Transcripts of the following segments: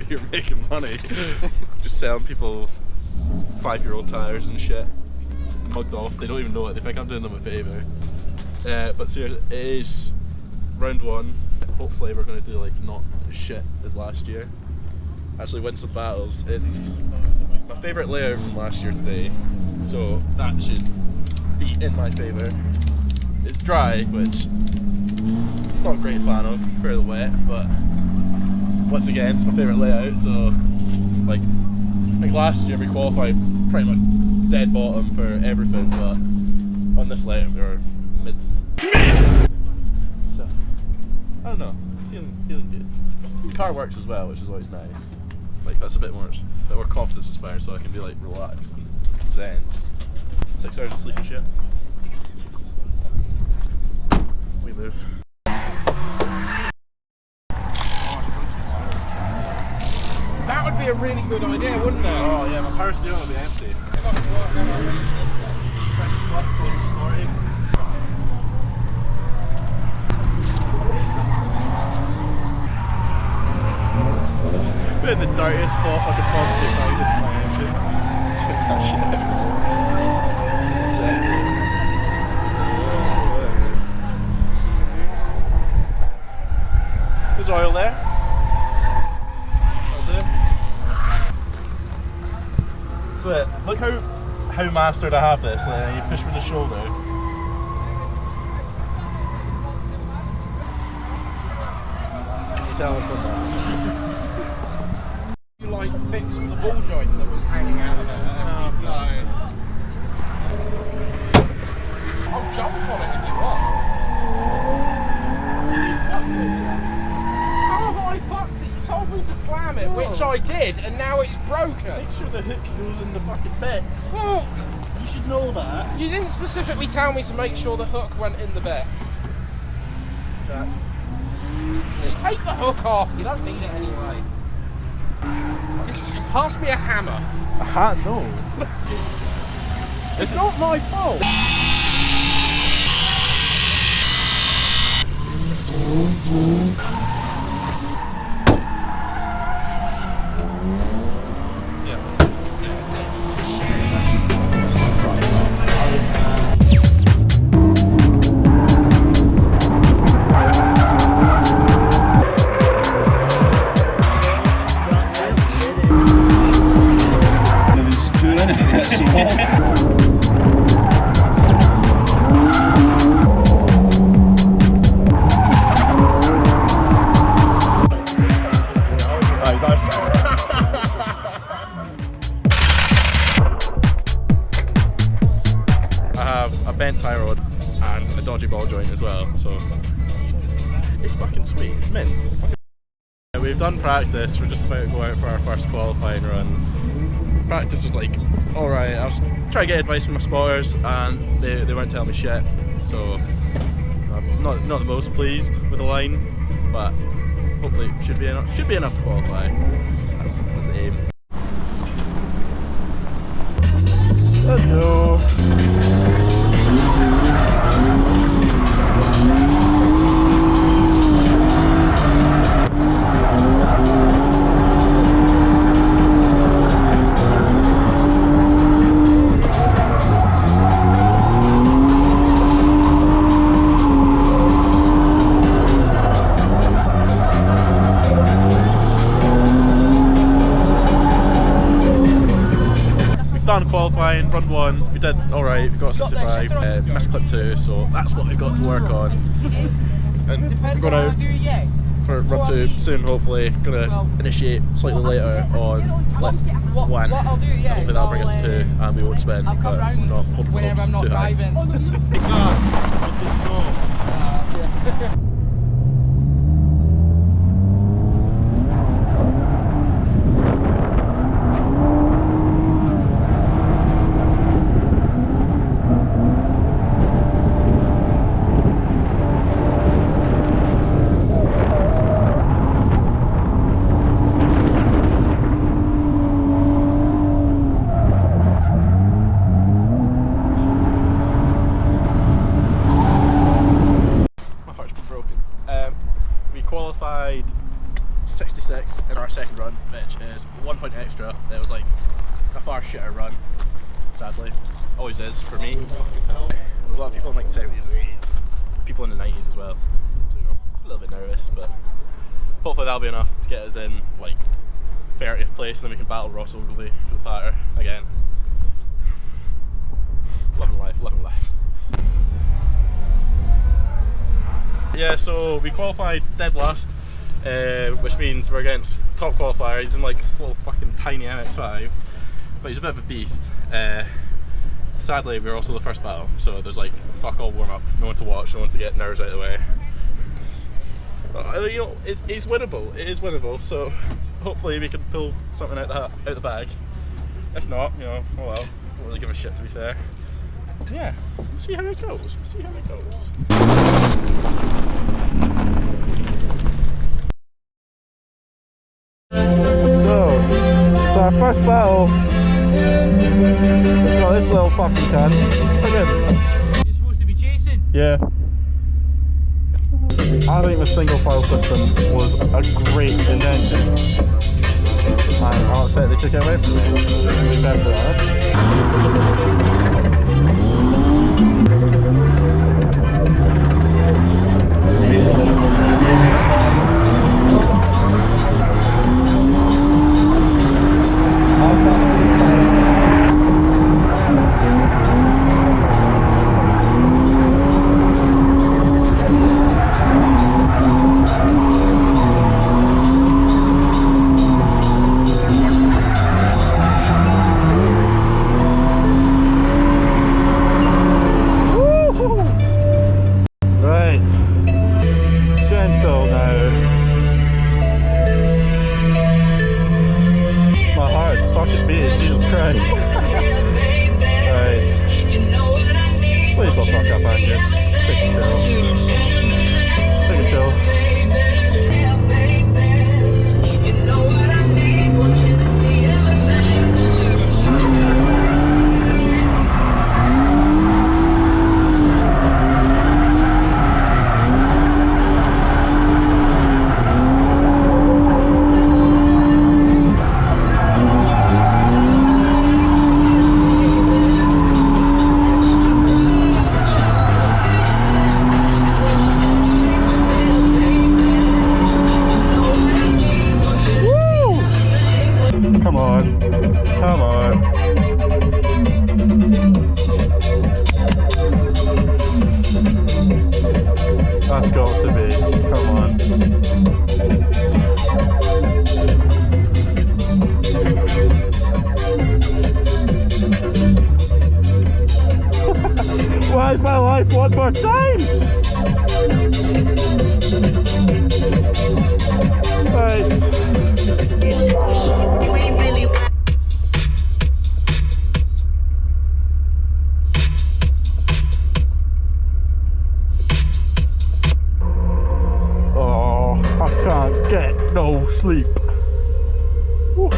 You're making money. Just selling people 5-year-old tires and shit. Mugged off, they don't even know it, they think I'm doing them a favour. But seriously, it is round 1. Hopefully we're going to do like not as shit as last year. Actually win some battles. It's my favourite layout from last year today, so that should be in my favour. It's dry, which I'm not a great fan of, fairly wet, but once again, it's my favourite layout, so like, I think last year we qualified pretty much dead bottom for everything, but on this layout we were mid. So, I don't know, feeling good. The car works as well, which is always nice. Like, that's a bit more confidence inspired, so I can be like relaxed and zen. 6 hours of sleep and shit. We move. That would be a really good idea, wouldn't it? Oh yeah, my power steering will be empty. Press plus 240. We're the dirtiest cloth I could possibly find into my engine. Take that shit out. Sexy. There's oil there. So look how mastered I have this. You push with the shoulder. You can tell I've done that. You like fixed the ball joint that was hanging out of it. No. I'll jump on it if you want. How have I fucked it? You told me to slam it, which I did, and now it's broken. Make sure the hook goes in the fucking bit. Look! You should know that. You didn't specifically tell me to make sure the hook went in the bit. Jack. Just take the hook off, you don't need it anyway. Just pass me a hammer. A hat? No. It's not my fault. Bent tie rod and a dodgy ball joint as well, so it's fucking sweet, it's mint. We've done practice, we're just about to go out for our first qualifying run. Practice was like alright, I was trying to get advice from my spotters and they weren't telling me shit, so I'm not the most pleased with the line, but hopefully it should be enough to qualify. That's the aim. Hello. Done qualifying, saying, run 1, we did alright, we got a 65, missed clip 2, so that's what we've got to work on. And we're going out for run 2 soon, hopefully. Gonna initiate slightly later on clip 1. Hopefully that'll bring us to 2 and we won't spin, but we're not hoping whenever I'm not too high. driving. Qualified 66 in our second run, which is 1 point extra. It was like a far shitter run, sadly. Always is for me. There's a lot of people in like the 70s and 80s, people in the 90s as well. So you know, it's a little bit nervous, but hopefully that'll be enough to get us in like 30th place, and then we can battle Ross Ogilvie for the patter again. Loving life, loving life. Yeah, so we qualified dead last, which means we're against top qualifier. He's in like this little fucking tiny MX-5, but he's a bit of a beast. Sadly, we're also the first battle, so there's like fuck all warm up, no one to watch, no one to get nerves out of the way. But, you know, it's winnable. It is winnable. So hopefully we can pull something out the bag. If not, you know, oh well. Don't really give a shit, to be fair. Yeah, we'll see how it goes. We'll see how it goes. So our first battle. We've got this little fucking cunt. Look at it. You're supposed to be chasing. Yeah. I think the single file system was a great invention. I'm upset they took it away from me. To be perfectly honest. Why is my life 1 more time? Right. Oh, I can't get no sleep. Woo.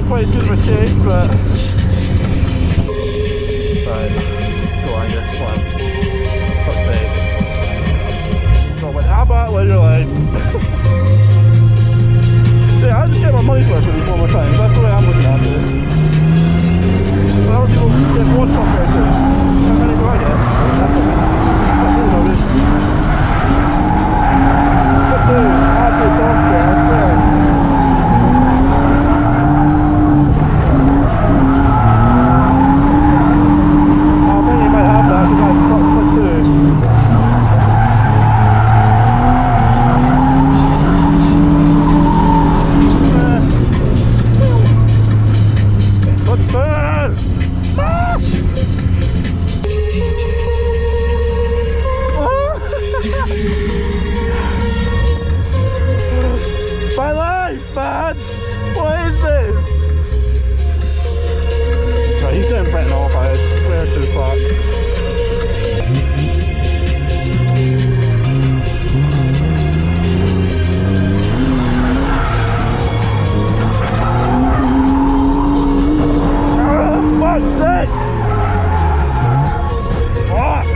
not quite as good of a chase, but... Right, go on, guys, come on. Fuck's sake. So, but how about when you're like... Yeah, I'll just get my money's worth with these one more time. That's the way I'm looking at it. Well, other people get more stuff there too. How many do I get? That's all notice. But dude, absolute dog shit, I swear. I think you might have that because I fucked it too. Let's burn! Ah! My life, man! What is this? Right, he's getting threatened off, I swear to fuck. Fuck's sake! Fuck!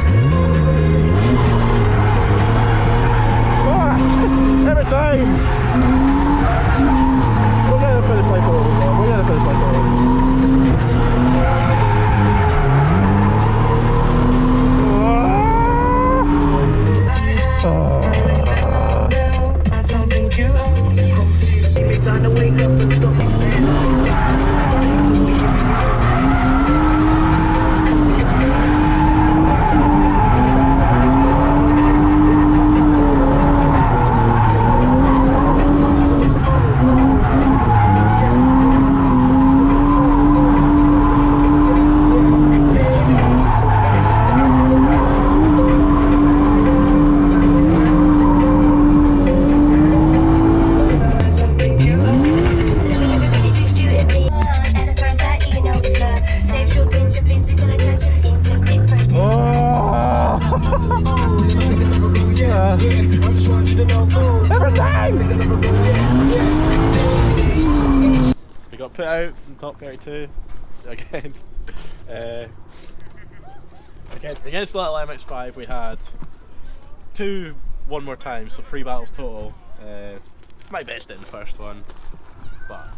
Fuck! Every time! We're gonna finish like all. We're gonna finish like all. We got put out in top 32 again. Against the little MX-5 we had one more time, so 3 battles total. My best in the first one, but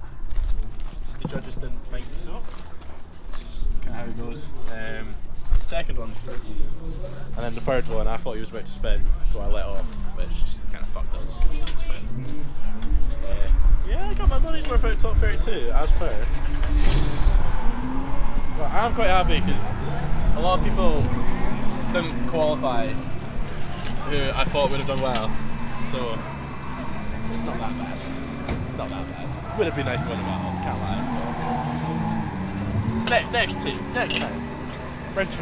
the judges didn't mind me so. That's kind of how it goes. The second one, and then the third one, I thought he was about to spin, so I let off, which just kind of fucked us because he didn't spin. Yeah, I got my money's worth out of top 32, as per. Well, I'm quite happy because a lot of people didn't qualify who I thought would have done well, so it's not that bad. It's not that bad. Would have been nice to win a battle, can't lie. Next time. Round 2.